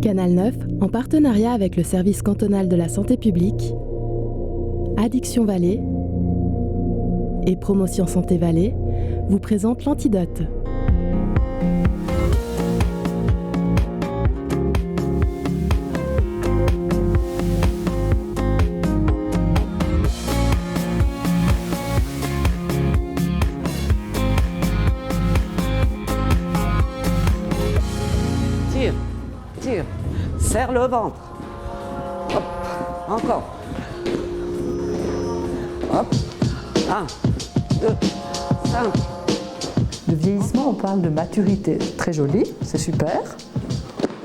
Canal 9, en partenariat avec le service cantonal de la santé publique, Addiction Valais et Promotion Santé Valais, vous présente l'Antidote. Tire, serre le ventre. Hop, encore. Hop, 1, 2, 5. Le vieillissement, on parle de maturité. Très joli, c'est super,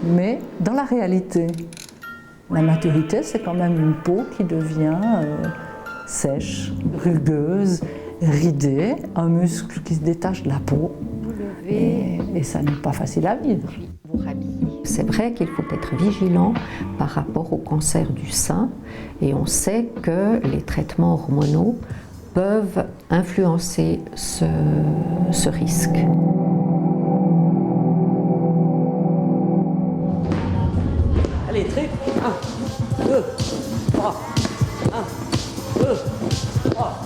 mais dans la réalité, la maturité, c'est quand même une peau qui devient sèche, rugueuse, ridée, un muscle qui se détache de la peau. Et ça n'est pas facile à vivre. C'est vrai qu'il faut être vigilant par rapport au cancer du sein et on sait que les traitements hormonaux peuvent influencer ce risque. Allez, trie. 1, 2, 3. 1, 2, 3.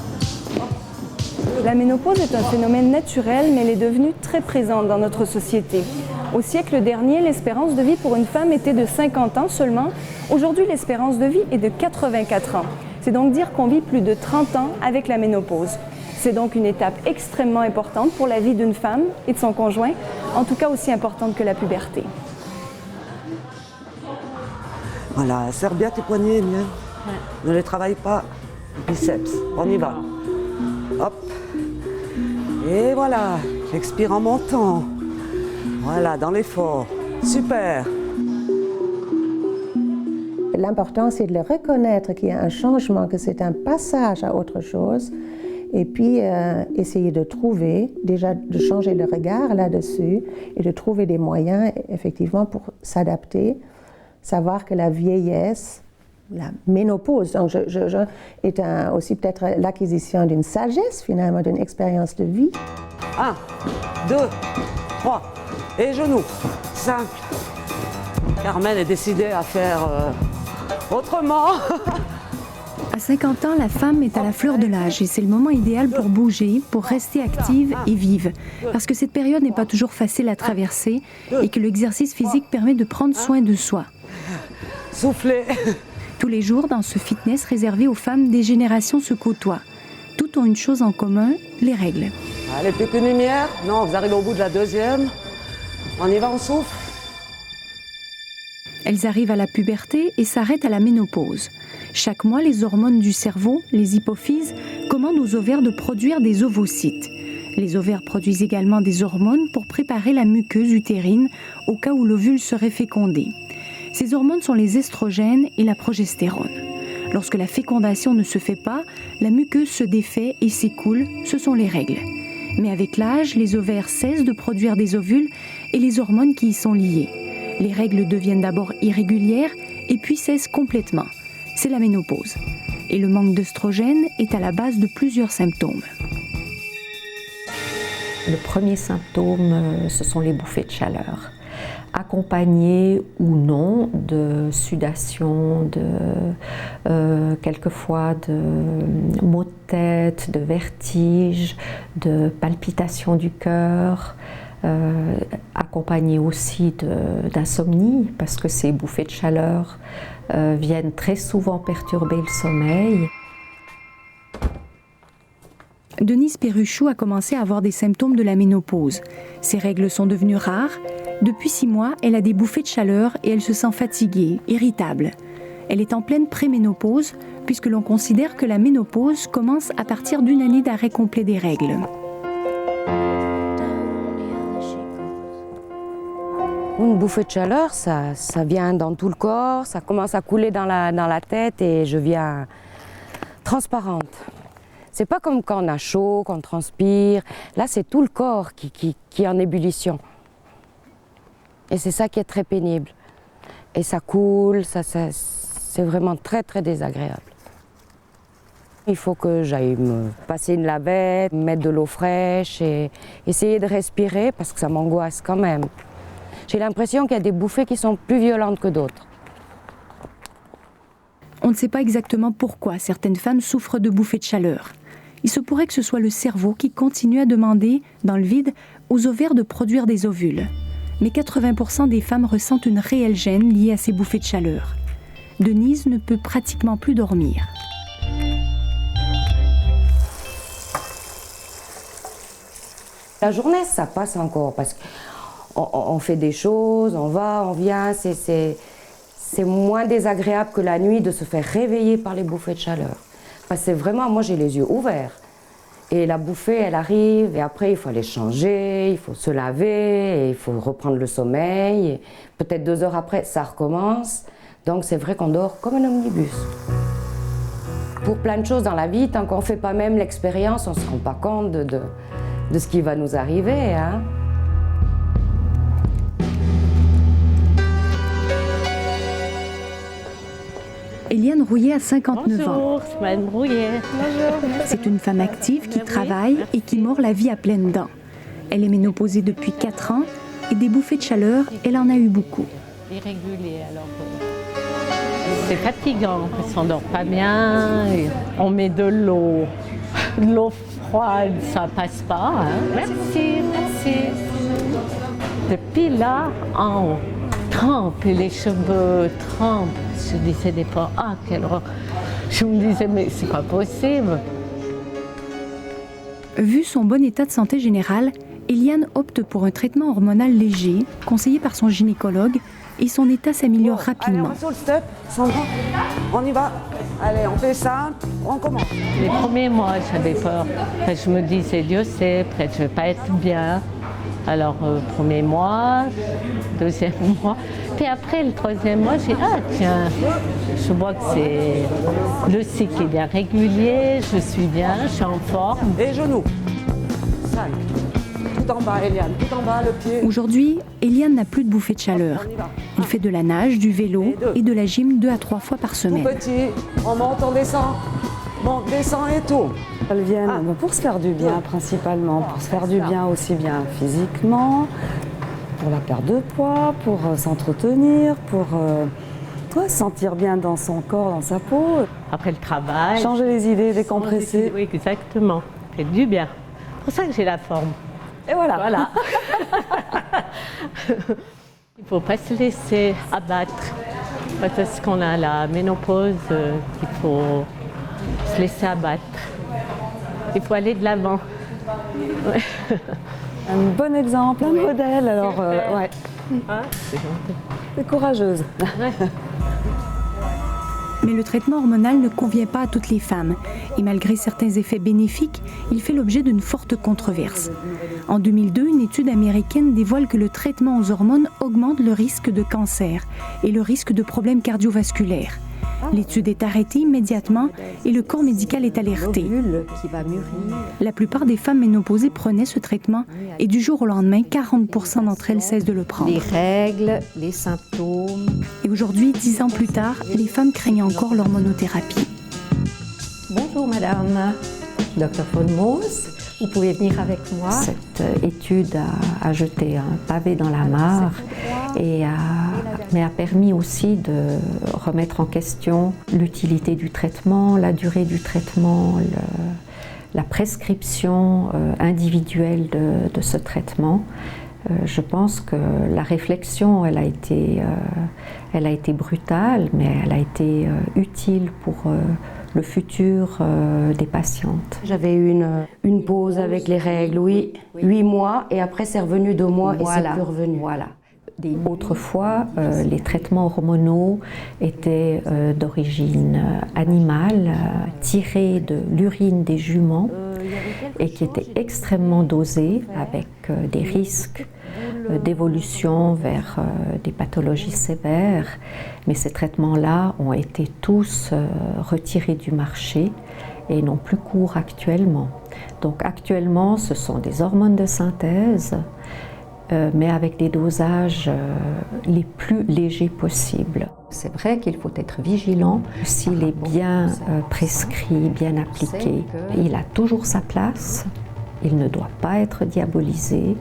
La ménopause est un phénomène naturel, mais elle est devenue très présente dans notre société. Au siècle dernier, l'espérance de vie pour une femme était de 50 ans seulement. Aujourd'hui, l'espérance de vie est de 84 ans. C'est donc dire qu'on vit plus de 30 ans avec la ménopause. C'est donc une étape extrêmement importante pour la vie d'une femme et de son conjoint, en tout cas aussi importante que la puberté. Voilà, serre bien tes poignets, Mia. Ne les travaille pas. Biceps, on y va. Hop. Et voilà, expire en montant. Voilà, dans l'effort. Super. L'important, c'est de le reconnaître qu'il y a un changement, que c'est un passage à autre chose. Et puis, essayer de trouver, déjà de changer le regard là-dessus et de trouver des moyens, effectivement, pour s'adapter. Savoir que la vieillesse, la ménopause, donc est aussi peut-être l'acquisition d'une sagesse, finalement, d'une expérience de vie. 1, 2, 3. Et genoux. 5. Carmen est décidée à faire autrement. À 50 ans, la femme est à la fleur de l'âge et c'est le moment idéal pour bouger, pour rester active et vive. Parce que cette période n'est pas toujours facile à traverser et que l'exercice physique permet de prendre soin de soi. Soufflez. Tous les jours, dans ce fitness réservé aux femmes, des générations se côtoient. Toutes ont une chose en commun, les règles. Allez, plus qu'une lumière. Non, vous arrivez au bout de la deuxième. On y va, on souffle. Elles arrivent à la puberté et s'arrêtent à la ménopause. Chaque mois, les hormones du cerveau, les hypophyses, commandent aux ovaires de produire des ovocytes. Les ovaires produisent également des hormones pour préparer la muqueuse utérine au cas où l'ovule serait fécondé. Ces hormones sont les estrogènes et la progestérone. Lorsque la fécondation ne se fait pas, la muqueuse se défait et s'écoule, ce sont les règles. Mais avec l'âge, les ovaires cessent de produire des ovules et les hormones qui y sont liées. Les règles deviennent d'abord irrégulières et puis cessent complètement. C'est la ménopause. Et le manque d'œstrogène est à la base de plusieurs symptômes. Le premier symptôme, ce sont les bouffées de chaleur, accompagnées ou non de sudation, quelquefois de maux de tête, de vertiges, de palpitations du cœur, accompagnées aussi d'insomnie, parce que ces bouffées de chaleur viennent très souvent perturber le sommeil. Denise Perruchou a commencé à avoir des symptômes de la ménopause. Ses règles sont devenues rares. Depuis 6 mois, elle a des bouffées de chaleur et elle se sent fatiguée, irritable. Elle est en pleine préménopause, puisque l'on considère que la ménopause commence à partir d'une année d'arrêt complet des règles. Une bouffée de chaleur, ça vient dans tout le corps, ça commence à couler dans la tête et je viens transparente. C'est pas comme quand on a chaud, qu'on transpire. Là, c'est tout le corps qui est en ébullition. Et c'est ça qui est très pénible. Et ça coule, c'est vraiment très, très désagréable. Il faut que j'aille me passer une lavette, mettre de l'eau fraîche et essayer de respirer parce que ça m'angoisse quand même. J'ai l'impression qu'il y a des bouffées qui sont plus violentes que d'autres. On ne sait pas exactement pourquoi certaines femmes souffrent de bouffées de chaleur. Il se pourrait que ce soit le cerveau qui continue à demander, dans le vide, aux ovaires de produire des ovules. Mais 80% des femmes ressentent une réelle gêne liée à ces bouffées de chaleur. Denise ne peut pratiquement plus dormir. La journée, ça passe encore parce qu'on fait des choses, on va, on vient. C'est moins désagréable que la nuit de se faire réveiller par les bouffées de chaleur. Parce que c'est vraiment, moi j'ai les yeux ouverts. Et la bouffée, elle arrive, et après il faut aller changer, il faut se laver, et il faut reprendre le sommeil. Peut-être 2 heures après, ça recommence. Donc c'est vrai qu'on dort comme un omnibus. Pour plein de choses dans la vie, tant qu'on ne fait pas même l'expérience, on ne se rend pas compte de ce qui va nous arriver. Hein. Eliane Rouillet a 59 ans. Bonjour, c'est Madame Rouillet. Bonjour. C'est une femme active qui travaille et qui mord la vie à pleines dents. Elle est ménopausée depuis 4 ans et des bouffées de chaleur, elle en a eu beaucoup. Irrégulier, alors c'est fatigant, parce qu'on dort pas bien, et on met de l'eau froide, ça passe pas. Hein. Merci, merci. Depuis là, en haut, trempe et les cheveux trempent. Je disais des fois, ah quelle horreur. Je me disais, mais c'est pas possible. Vu son bon état de santé général, Eliane opte pour un traitement hormonal léger, conseillé par son gynécologue, et son état s'améliore rapidement. Allez, on va sur le step, Sandra, on y va. Allez, on fait ça, on commence. Les premiers mois, j'avais peur. Enfin, je me disais, Dieu sait, peut-être je vais pas être bien. Alors, premier mois, deuxième mois. Puis après, le troisième mois, j'ai dit, ah tiens, je vois que c'est le cycle est bien régulier, je suis bien, je suis en forme. Et genoux. 5. Tout en bas, Eliane, tout en bas, le pied. Aujourd'hui, Eliane n'a plus de bouffées de chaleur. Elle fait de la nage, du vélo et de la gym 2 à 3 fois par semaine. Tout petit, on monte, on descend. Bon, descend et tout. Elles viennent pour se faire du bien principalement, pour se faire du bien aussi bien physiquement, pour la perte de poids, pour s'entretenir, pour se sentir bien dans son corps, dans sa peau. Après le travail. Changer les idées, décompresser. Oui, exactement. Ça fait du bien. C'est pour ça que j'ai la forme. Et voilà. Voilà. Il ne faut pas se laisser abattre. Parce qu'on a la ménopause, qu'il faut se laisser abattre. Il faut aller de l'avant. Ouais. Un bon exemple, un modèle. Alors, ouais. Ah, c'est gentil. C'est courageuse. Ouais. Mais le traitement hormonal ne convient pas à toutes les femmes. Et malgré certains effets bénéfiques, il fait l'objet d'une forte controverse. En 2002, une étude américaine dévoile que le traitement aux hormones augmente le risque de cancer et le risque de problèmes cardiovasculaires. L'étude est arrêtée immédiatement et le corps médical est alerté. La plupart des femmes ménopausées prenaient ce traitement et du jour au lendemain, 40% d'entre elles cessent de le prendre. Les règles, les symptômes. Et aujourd'hui, 10 ans plus tard, les femmes craignent encore l'hormonothérapie. Bonjour madame, Dr Fonmos. Vous pouvez venir avec moi. Cette étude a jeté un pavé dans la mare mais a permis aussi de remettre en question l'utilité du traitement, la durée du traitement, la prescription individuelle de ce traitement. Je pense que la réflexion, elle a été brutale, mais elle a été utile pour le futur des patientes. J'avais eu une pause avec les règles, oui, 8 mois, et après c'est revenu 2 mois et c'est plus revenu. Voilà. Autrefois, les traitements hormonaux étaient d'origine animale, tirés de l'urine des juments et qui étaient extrêmement dosés avec des risques d'évolution vers des pathologies sévères. Mais ces traitements-là ont été tous retirés du marché et n'ont plus cours actuellement. Donc actuellement, ce sont des hormones de synthèse, mais avec des dosages les plus légers possibles. C'est vrai qu'il faut être vigilant. S'il est bien prescrit, bien appliqué, il a toujours sa place, il ne doit pas être diabolisé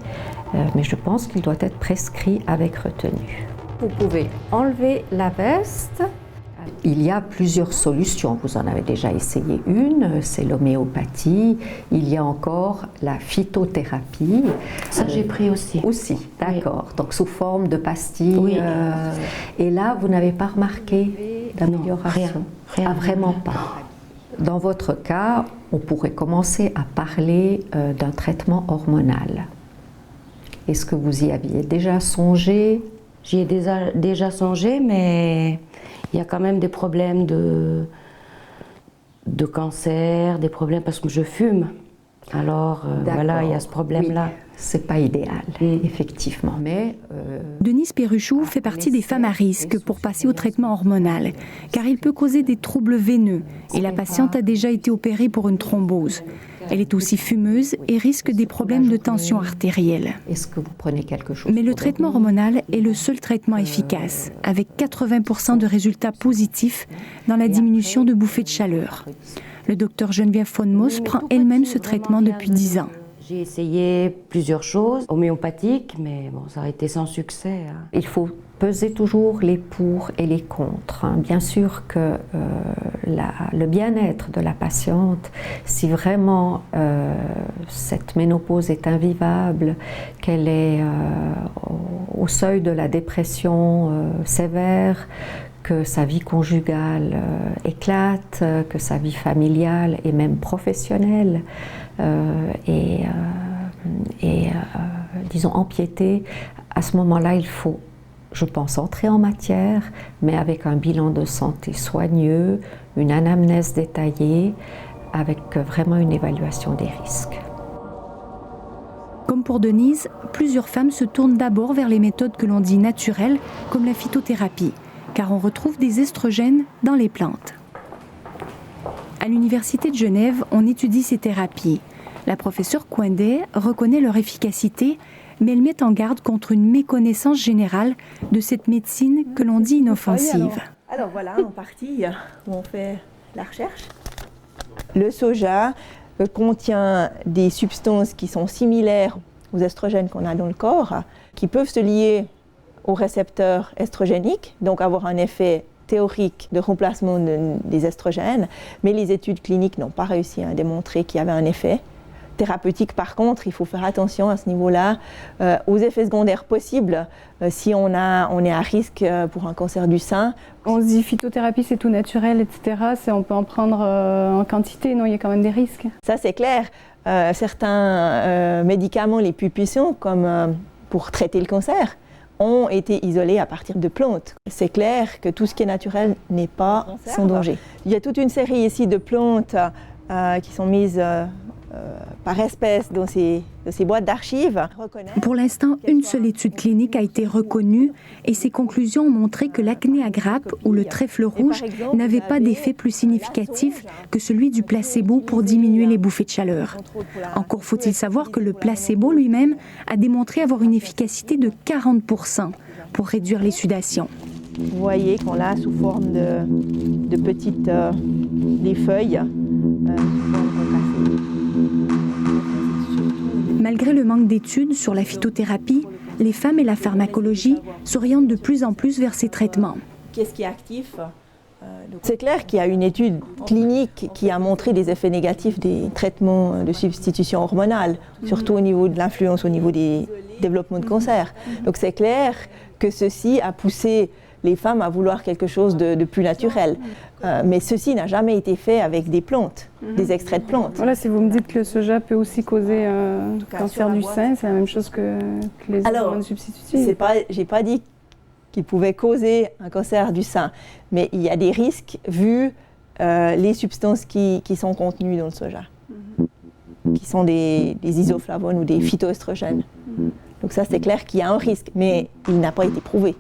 mais je pense qu'il doit être prescrit avec retenue. Vous pouvez enlever la veste. Il y a plusieurs solutions, vous en avez déjà essayé une, c'est l'homéopathie, il y a encore la phytothérapie. Ça j'ai pris aussi. Aussi, d'accord, oui. Donc sous forme de pastilles. Oui. Et là, vous n'avez pas remarqué d'amélioration? Rien. Vraiment pas. Dans votre cas, on pourrait commencer à parler d'un traitement hormonal. Est-ce que vous y aviez déjà songé? J'y ai déjà songé, mais il y a quand même des problèmes de cancer, des problèmes parce que je fume. Alors voilà, il y a ce problème-là. Oui, c'est pas idéal, effectivement. Mais Denise Perruchou fait partie des femmes à risque pour passer au traitement hormonal, car il peut causer des troubles veineux et la patiente a déjà été opérée pour une thrombose. Elle est aussi fumeuse et risque des problèmes de tension artérielle. Est-ce que vous prenez quelque chose? Mais le traitement hormonal est le seul traitement efficace, avec 80% de résultats positifs dans la diminution de bouffées de chaleur. Le docteur Geneviève Fonmos prend elle-même ce traitement depuis 10 ans. J'ai essayé plusieurs choses homéopathiques, mais bon, ça a été sans succès. Il faut peser toujours les pour et les contre. Bien sûr que le bien-être de la patiente, si vraiment cette ménopause est invivable, qu'elle est au seuil de la dépression sévère, que sa vie conjugale éclate, que sa vie familiale et même professionnelle disons empiétée, à ce moment-là, il faut, je pense, entrer en matière, mais avec un bilan de santé soigneux, une anamnèse détaillée, avec vraiment une évaluation des risques. Comme pour Denise, plusieurs femmes se tournent d'abord vers les méthodes que l'on dit naturelles, comme la phytothérapie, car on retrouve des estrogènes dans les plantes. À l'Université de Genève, on étudie ces thérapies. La professeure Coindet reconnaît leur efficacité, mais elle met en garde contre une méconnaissance générale de cette médecine que l'on dit inoffensive. Alors voilà, en partie où on fait la recherche. Le soja contient des substances qui sont similaires aux estrogènes qu'on a dans le corps, qui peuvent se lier aux récepteurs estrogéniques, donc avoir un effet théorique de remplacement des estrogènes, mais les études cliniques n'ont pas réussi à démontrer qu'il y avait un effet. Thérapeutique, par contre, il faut faire attention à ce niveau-là aux effets secondaires possibles si on est à risque pour un cancer du sein. On se dit phytothérapie, c'est tout naturel, etc. On peut en prendre en quantité, non? Il y a quand même des risques. Ça, c'est clair. Certains médicaments les plus puissants, comme pour traiter le cancer, ont été isolés à partir de plantes. C'est clair que tout ce qui est naturel n'est pas sans danger. Il y a toute une série ici de plantes qui sont mises par espèce dans ces boîtes d'archives. Pour l'instant, une seule étude clinique a été reconnue et ses conclusions ont montré que l'acné à grappes ou le trèfle rouge n'avait pas d'effet plus significatif que celui du placebo pour diminuer les bouffées de chaleur. Encore faut-il savoir que le placebo lui-même a démontré avoir une efficacité de 40% pour réduire les sudations. Vous voyez qu'on l'a sous forme de petites des feuilles. Malgré le manque d'études sur la phytothérapie, les femmes et la pharmacologie s'orientent de plus en plus vers ces traitements. Qu'est-ce qui est actif? C'est clair qu'il y a une étude clinique qui a montré des effets négatifs des traitements de substitution hormonale, surtout au niveau de l'influence, au niveau des développements de cancer. Donc c'est clair que ceci a poussé les femmes à vouloir quelque chose de plus naturel. Mais ceci n'a jamais été fait avec des plantes, des extraits de plantes. Voilà, si vous me dites que le soja peut aussi causer un cancer du sein, c'est la même chose que les hormones substitutives. J'ai pas dit qu'il pouvait causer un cancer du sein, mais il y a des risques vu les substances qui sont contenues dans le soja, qui sont des isoflavones ou des phytoestrogènes. Donc ça, c'est clair qu'il y a un risque, mais il n'a pas été prouvé.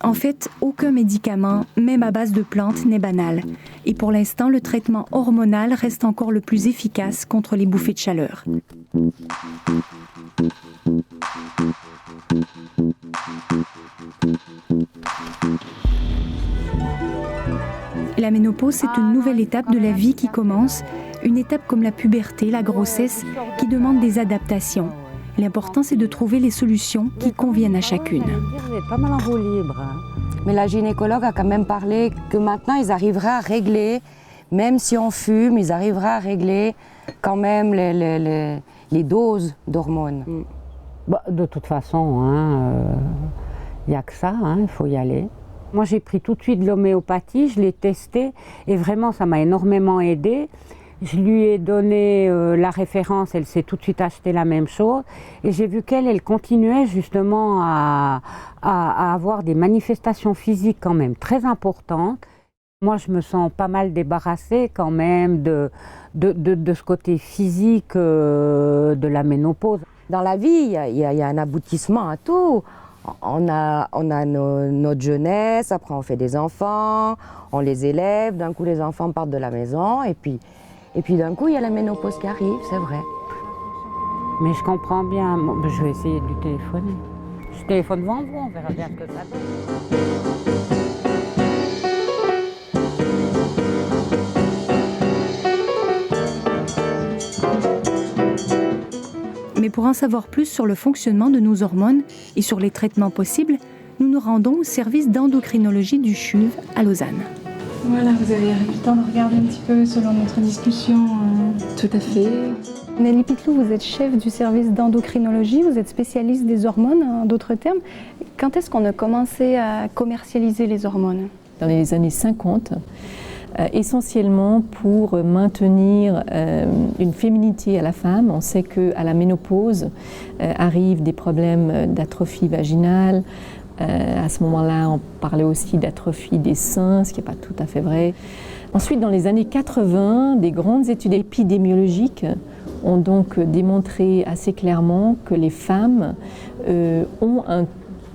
En fait, aucun médicament, même à base de plantes, n'est banal. Et pour l'instant, le traitement hormonal reste encore le plus efficace contre les bouffées de chaleur. La ménopause, c'est une nouvelle étape de la vie qui commence, une une étape comme la puberté, la grossesse, qui demande des adaptations. L'important, c'est de trouver les solutions qui conviennent à chacune. Vous êtes pas mal en roue libre. Mais la gynécologue a quand même parlé que maintenant, ils arriveraient à régler, même si on fume, ils arriveraient à régler quand même les doses d'hormones. Bah, de toute façon, il n'y a que ça, il faut y aller. Moi, j'ai pris tout de suite de l'homéopathie, je l'ai testé et vraiment, ça m'a énormément aidée. Je lui ai donné la référence, elle s'est tout de suite acheté la même chose. Et j'ai vu qu'elle continuait justement à avoir des manifestations physiques quand même très importantes. Moi, je me sens pas mal débarrassée quand même de ce côté physique de la ménopause. Dans la vie, il y a un aboutissement à tout. On a notre jeunesse, après on fait des enfants, on les élève, d'un coup les enfants partent de la maison et puis d'un coup il y a la ménopause qui arrive, c'est vrai. Mais je comprends bien, je vais essayer de lui téléphoner. Je téléphone devant vous, on verra bien ce que ça donne. Mais pour en savoir plus sur le fonctionnement de nos hormones et sur les traitements possibles, nous nous rendons au service d'endocrinologie du CHUV à Lausanne. Voilà, vous avez eu le temps de regarder un petit peu selon notre discussion. Tout à fait. Nelly Pitlou, vous êtes chef du service d'endocrinologie, vous êtes spécialiste des hormones, en d'autres termes. Quand est-ce qu'on a commencé à commercialiser les hormones? Dans les années 50. Essentiellement pour maintenir une féminité à la femme. On sait qu'à la ménopause arrivent des problèmes d'atrophie vaginale. À ce moment-là, on parlait aussi d'atrophie des seins, ce qui n'est pas tout à fait vrai. Ensuite, dans les années 80, des grandes études épidémiologiques ont donc démontré assez clairement que les femmes ont un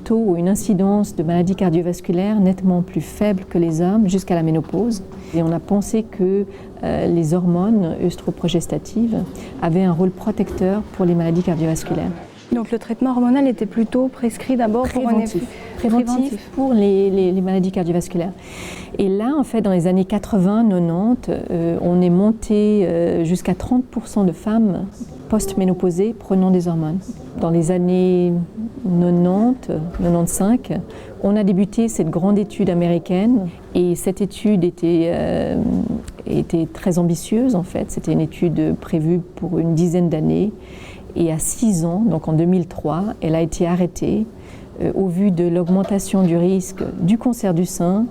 taux ou une incidence de maladies cardiovasculaires nettement plus faible que les hommes jusqu'à la ménopause. Et on a pensé que les hormones œstroprogestatives avaient un rôle protecteur pour les maladies cardiovasculaires. Donc le traitement hormonal était plutôt prescrit d'abord préventif pour les maladies cardiovasculaires. Et là, en fait, dans les années 80-90, on est monté jusqu'à 30% de femmes post-ménopausées prenant des hormones. Dans les années 90-95, on a débuté cette grande étude américaine et cette étude était très ambitieuse en fait. C'était une étude prévue pour une dizaine d'années et à 6 ans, donc en 2003, elle a été arrêtée au vu de l'augmentation du risque du cancer du sein,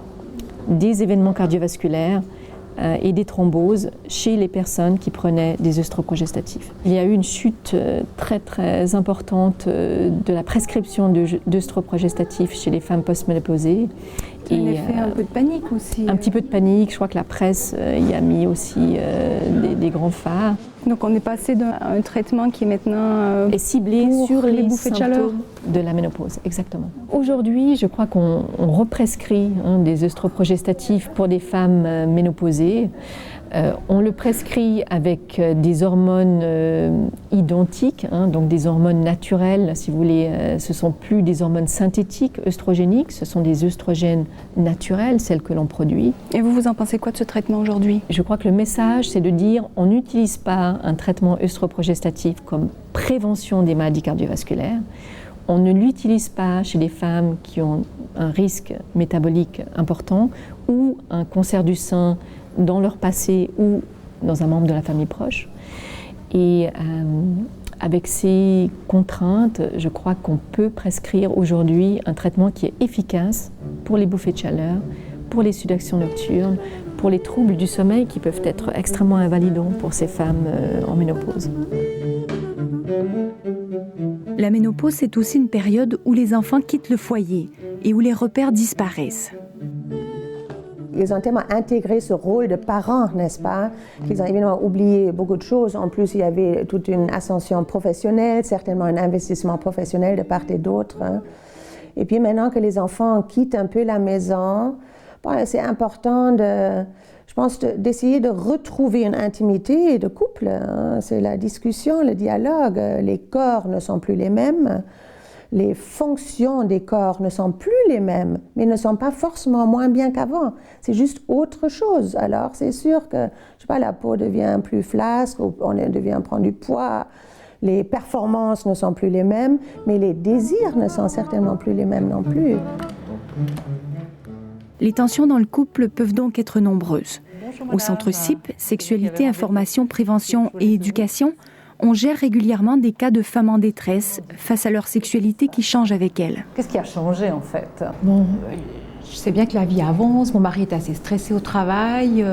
des événements cardiovasculaires et des thromboses chez les personnes qui prenaient des œstroprogestatifs. Il y a eu une chute très très importante de la prescription d'œstroprogestatifs chez les femmes post-ménopausées. Il y a fait un peu de panique aussi. Un petit peu de panique, je crois que la presse y a mis aussi des grands phares. Donc on est passé d'un traitement qui est maintenant est ciblé sur les bouffées de chaleur de la ménopause, exactement. Aujourd'hui, je crois qu'on represcrit des œstroprogestatifs pour des femmes ménopausées. On le prescrit avec des hormones identiques, donc des hormones naturelles, si vous voulez. Ce ne sont plus des hormones synthétiques œstrogéniques, ce sont des œstrogènes naturels, celles que l'on produit. Et vous en pensez quoi de ce traitement aujourd'hui? Je crois que le message, c'est de dire on n'utilise pas un traitement œstroprogestatif comme prévention des maladies cardiovasculaires. On ne l'utilise pas chez les femmes qui ont un risque métabolique important ou un cancer du sein dans leur passé ou dans un membre de la famille proche. Et avec ces contraintes, je crois qu'on peut prescrire aujourd'hui un traitement qui est efficace pour les bouffées de chaleur, pour les sudations nocturnes, pour les troubles du sommeil qui peuvent être extrêmement invalidants pour ces femmes en ménopause. La ménopause, c'est aussi une période où les enfants quittent le foyer et où les repères disparaissent. Ils ont tellement intégré ce rôle de parents, n'est-ce pas, qu'ils ont évidemment oublié beaucoup de choses. En plus, il y avait toute une ascension professionnelle, certainement un investissement professionnel de part et d'autre. Et puis maintenant que les enfants quittent un peu la maison, c'est important d'essayer de retrouver une intimité de couple. C'est la discussion, le dialogue. Les corps ne sont plus les mêmes. les fonctions des corps ne sont plus les mêmes, mais ne sont pas forcément moins bien qu'avant. C'est juste autre chose. Alors c'est sûr que, je sais pas, la peau devient plus flasque, on devient prendre du poids, les performances ne sont plus les mêmes, mais les désirs ne sont certainement plus les mêmes non plus. Les tensions dans le couple peuvent donc être nombreuses. Au centre CIP, Sexualité, Information, Prévention et Éducation, on gère régulièrement des cas de femmes en détresse face à leur sexualité qui change avec elles. Qu'est-ce qui a changé en fait? Bon, je sais bien que la vie avance, mon mari est assez stressé au travail,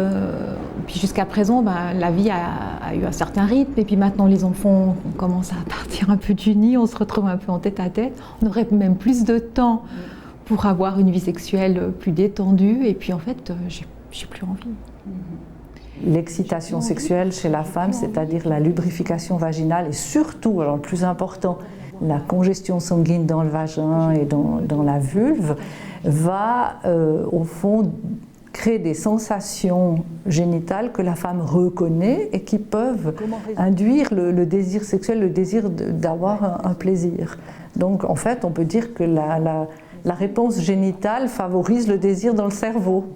puis jusqu'à présent, la vie a eu un certain rythme, et puis maintenant les enfants commencent à partir un peu du nid, on se retrouve un peu en tête à tête, on aurait même plus de temps pour avoir une vie sexuelle plus détendue, et puis en fait, j'ai plus envie. L'excitation sexuelle chez la femme, c'est-à-dire la lubrification vaginale et surtout, alors le plus important, la congestion sanguine dans le vagin et dans la vulve, va au fond créer des sensations génitales que la femme reconnaît et qui peuvent induire le désir sexuel, le désir d'avoir un plaisir. Donc en fait, on peut dire que la réponse génitale favorise le désir dans le cerveau.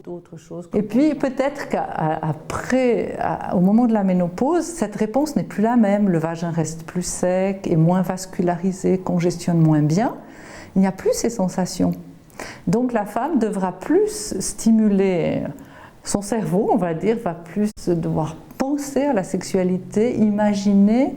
Et puis peut-être qu'après, au moment de la ménopause, cette réponse n'est plus la même. Le vagin reste plus sec et moins vascularisé, congestionne moins bien. Il n'y a plus ces sensations. Donc la femme devra plus stimuler son cerveau, on va dire, va plus devoir penser à la sexualité, imaginer,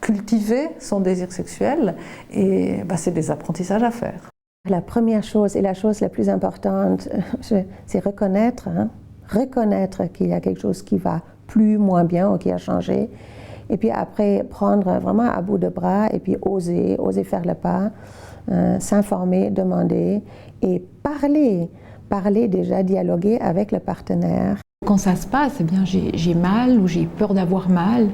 cultiver son désir sexuel, et c'est des apprentissages à faire. La première chose et la chose la plus importante, c'est reconnaître qu'il y a quelque chose qui va plus, moins bien ou qui a changé, et puis après prendre vraiment à bout de bras et puis oser faire le pas, s'informer, demander et parler déjà, dialoguer avec le partenaire. Quand ça se passe, eh bien j'ai mal ou j'ai peur d'avoir mal.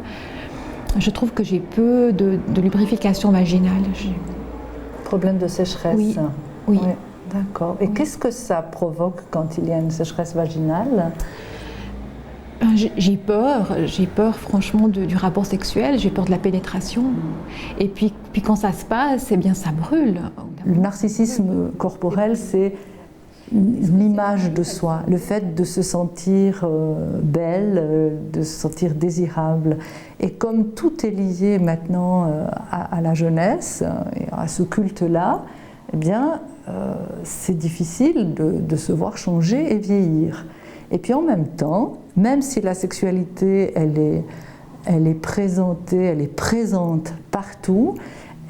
Je trouve que j'ai peu de lubrification vaginale. Problème de sécheresse? Oui. Oui. D'accord. Et qu'est-ce que ça provoque quand il y a une sécheresse vaginale? J'ai peur franchement du rapport sexuel, j'ai peur de la pénétration. Et puis quand ça se passe, eh bien ça brûle. Le narcissisme corporel, c'est l'image de soi, le fait de se sentir belle, de se sentir désirable. Et comme tout est lié maintenant à la jeunesse, et à ce culte-là, eh bien c'est difficile de se voir changer et vieillir. Et puis en même temps, même si la sexualité, elle est présentée, elle est présente partout,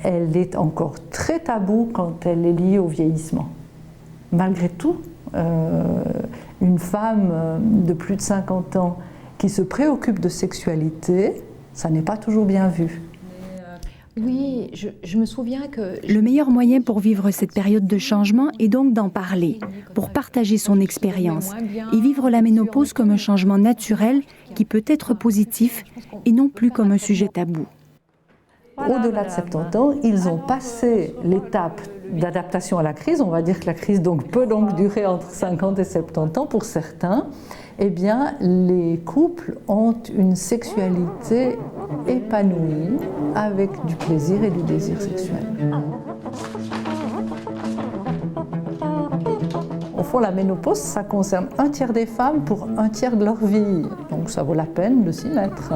elle est encore très taboue quand elle est liée au vieillissement. Malgré tout, une femme de plus de 50 ans qui se préoccupe de sexualité, ça n'est pas toujours bien vu. Oui, je me souviens que... Le meilleur moyen pour vivre cette période de changement est donc d'en parler, pour partager son expérience et vivre la ménopause comme un changement naturel qui peut être positif et non plus comme un sujet tabou. Au-delà de 70 ans, ils ont passé l'étape d'adaptation à la crise. On va dire que la crise peut durer entre 50 et 70 ans pour certains. Eh bien, les couples ont une sexualité épanouie avec du plaisir et du désir sexuel. Au fond, la ménopause, ça concerne un tiers des femmes pour un tiers de leur vie. Donc ça vaut la peine de s'y mettre.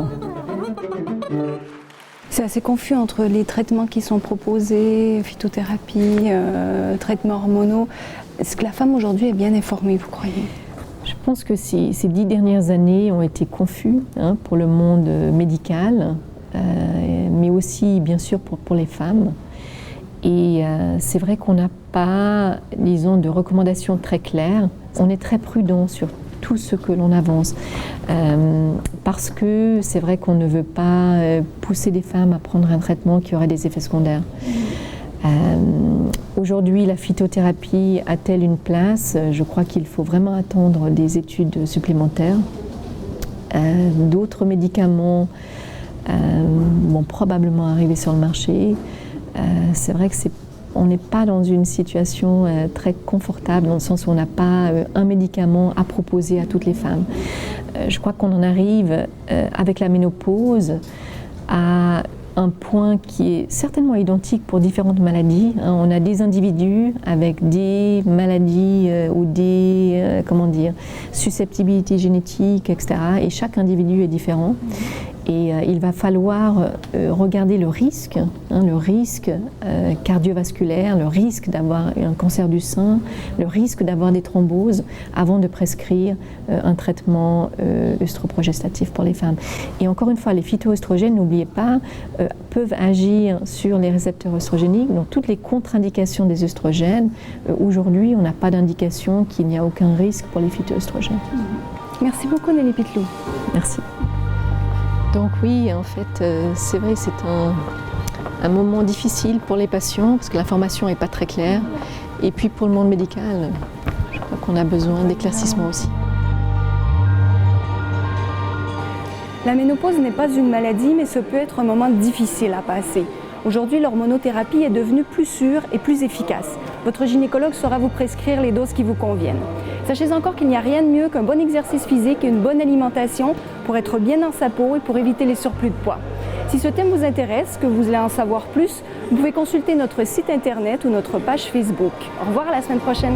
C'est assez confus entre les traitements qui sont proposés, phytothérapie, traitements hormonaux. Est-ce que la femme aujourd'hui est bien informée, vous croyez ? Je pense que ces 10 dernières années ont été confus pour le monde médical, mais aussi bien sûr pour les femmes. Et c'est vrai qu'on n'a pas, disons, de recommandations très claires. On est très prudent sur tout ce que l'on avance, parce que c'est vrai qu'on ne veut pas pousser les femmes à prendre un traitement qui aurait des effets secondaires. Aujourd'hui, la phytothérapie a-t-elle une place? Je crois qu'il faut vraiment attendre des études supplémentaires. D'autres médicaments vont probablement arriver sur le marché. C'est vrai qu'on n'est pas dans une situation très confortable, dans le sens où on n'a pas un médicament à proposer à toutes les femmes. Je crois qu'on en arrive avec la ménopause à un point qui est certainement identique pour différentes maladies. On a des individus avec des maladies ou des susceptibilités génétiques, etc. Et chaque individu est différent. Et il va falloir regarder le risque cardiovasculaire, le risque d'avoir un cancer du sein, le risque d'avoir des thromboses avant de prescrire un traitement œstroprogestatif pour les femmes. Et encore une fois, les phytoœstrogènes, n'oubliez pas, peuvent agir sur les récepteurs œstrogéniques. Donc toutes les contre-indications des œstrogènes, aujourd'hui, on n'a pas d'indication qu'il n'y a aucun risque pour les phytoœstrogènes. Merci beaucoup Nelly Pitlou. Merci. Donc oui, en fait, c'est vrai, c'est un moment difficile pour les patients parce que l'information n'est pas très claire. Et puis pour le monde médical, je crois qu'on a besoin d'éclaircissement aussi. La ménopause n'est pas une maladie, mais ce peut être un moment difficile à passer. Aujourd'hui, l'hormonothérapie est devenue plus sûre et plus efficace. Votre gynécologue saura vous prescrire les doses qui vous conviennent. Sachez encore qu'il n'y a rien de mieux qu'un bon exercice physique et une bonne alimentation pour être bien dans sa peau et pour éviter les surplus de poids. Si ce thème vous intéresse, que vous voulez en savoir plus, vous pouvez consulter notre site internet ou notre page Facebook. Au revoir à la semaine prochaine.